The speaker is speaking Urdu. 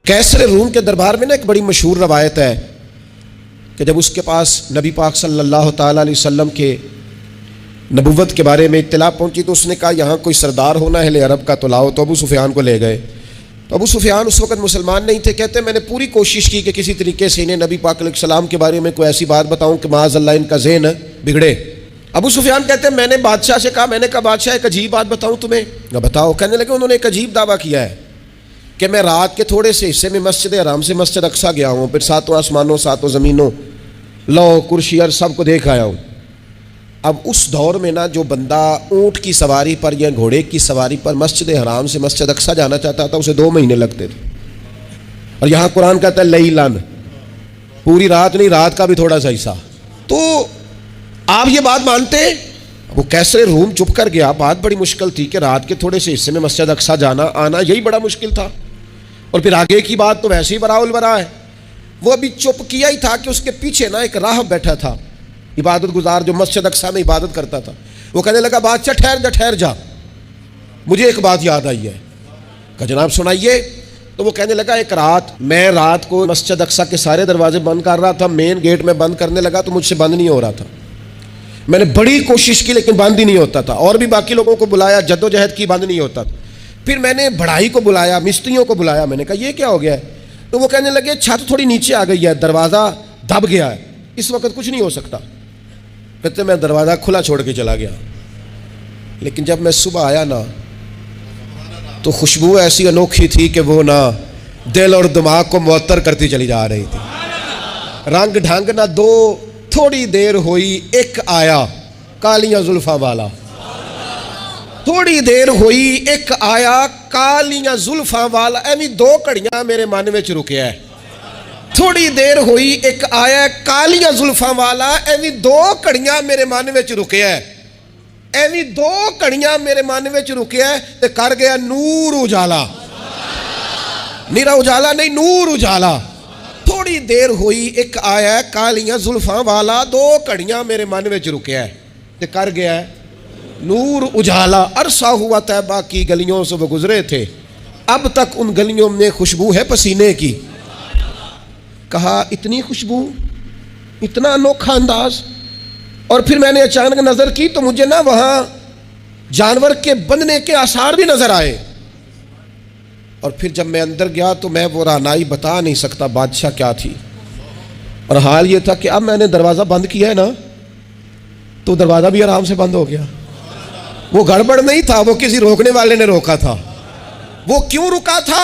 کیسر روم کے دربار میں نا ایک بڑی مشہور روایت ہے کہ جب اس کے پاس نبی پاک صلی اللہ تعالیٰ علیہ وسلم کے نبوت کے بارے میں اطلاع پہنچی تو اس نے کہا یہاں کوئی سردار ہونا ہے عرب کا تو لاؤ، تو ابو سفیان کو لے گئے۔ تو ابو سفیان اس وقت مسلمان نہیں تھے، کہتے ہیں میں نے پوری کوشش کی کہ کسی طریقے سے انہیں نبی پاک علیہ السلام کے بارے میں کوئی ایسی بات بتاؤں کہ معاذ اللہ ان کا ذہن بگڑے۔ ابو سفیان کہتے ہیں میں نے بادشاہ سے کہا، میں نے کہا بادشاہ ایک عجیب بات بتاؤں تمہیں؟ بتاؤ۔ کہنے لگے انہوں نے ایک عجیب دعویٰ کیا ہے کہ میں رات کے تھوڑے سے حصے میں مسجد حرام سے مسجد اقصیٰ گیا ہوں، پھر ساتوں آسمانوں ساتوں زمینوں لو کرسی اور سب کو دیکھ آیا ہوں۔ اب اس دور میں نا جو بندہ اونٹ کی سواری پر یا گھوڑے کی سواری پر مسجد حرام سے مسجد اقصیٰ جانا چاہتا تھا اسے 2 مہینے لگتے تھے، اور یہاں قرآن کہتا ہے لیلن، پوری رات نہیں، رات کا بھی تھوڑا سا حصہ۔ تو آپ یہ بات مانتے؟ وہ کیسر روم چپ کر گیا، بات بڑی مشکل تھی کہ رات کے تھوڑے سے حصے میں مسجد اقصیٰ جانا آنا یہی بڑا مشکل تھا، اور پھر آگے کی بات تو ویسے ہی براء البراء ہے۔ وہ ابھی چپ کیا ہی تھا کہ اس کے پیچھے نا ایک راہب بیٹھا تھا، عبادت گزار جو مسجد اقصیٰ میں عبادت کرتا تھا۔ وہ کہنے لگا بادشاہ ٹھہر جا، مجھے ایک بات یاد آئی ہے۔ کہ جناب سنائیے۔ تو وہ کہنے لگا ایک رات میں رات کو مسجد اقصیٰ کے سارے دروازے بند کر رہا تھا، مین گیٹ میں بند کرنے لگا تو مجھ سے بند نہیں ہو رہا تھا، میں نے بڑی کوشش کی لیکن بند ہی نہیں ہوتا تھا، اور بھی باقی لوگوں کو بلایا، جد و جہد کی، بند نہیں ہوتا تھا۔ پھر میں نے بڑھائی کو بلایا، مستریوں کو بلایا، میں نے کہا یہ کیا ہو گیا ہے؟ تو وہ کہنے لگے چھت تھوڑی نیچے آ گئی ہے، دروازہ دب گیا ہے، اس وقت کچھ نہیں ہو سکتا۔ کہتے میں دروازہ کھلا چھوڑ کے چلا گیا، لیکن جب میں صبح آیا نا تو خوشبو ایسی انوکھی تھی کہ وہ نا دل اور دماغ کو معطر کرتی چلی جا رہی تھی۔ رنگ ڈھنگ نہ دو، تھوڑی دیر ہوئی ایک آیا کالیاں زلفاں والا، تھوڑی دیر ہوئی ایک آیا کالیاں زلفاں والا، ایویں 2 گھڑیاں میرے من وچ رکیا ہے۔ تھوڑی دیر ہوئی ایک آیا کالیاں زلفاں والا، ایویں 2 گھڑیاں میرے من وچ رکیا ہے، ایویں 2 گھڑیاں میرے من وچ رکیا ہے تے کر گیا نور اجالا، نیرا اجالا نہیں، نور اجالا۔ تھوڑی دیر ہوئی ایک آیا کالیاں زلفاں والا، 2 گھڑیاں میرے من وچ رکیا ہے تے کر گیا نور اجالا۔ عرصہ ہوا طیبہ کی گلیوں سے وہ گزرے تھے، اب تک ان گلیوں میں خوشبو ہے پسینے کی۔ کہا اتنی خوشبو، اتنا انوکھا انداز۔ اور پھر میں نے اچانک نظر کی تو مجھے نا وہاں جانور کے بندنے کے آثار بھی نظر آئے، اور پھر جب میں اندر گیا تو میں وہ رہنائی بتا نہیں سکتا بادشاہ کیا تھی، اور حال یہ تھا کہ اب میں نے دروازہ بند کیا ہے نا تو دروازہ بھی آرام سے بند ہو گیا۔ وہ گڑبڑ نہیں تھا، وہ کسی روکنے والے نے روکا تھا۔ وہ کیوں رکا تھا؟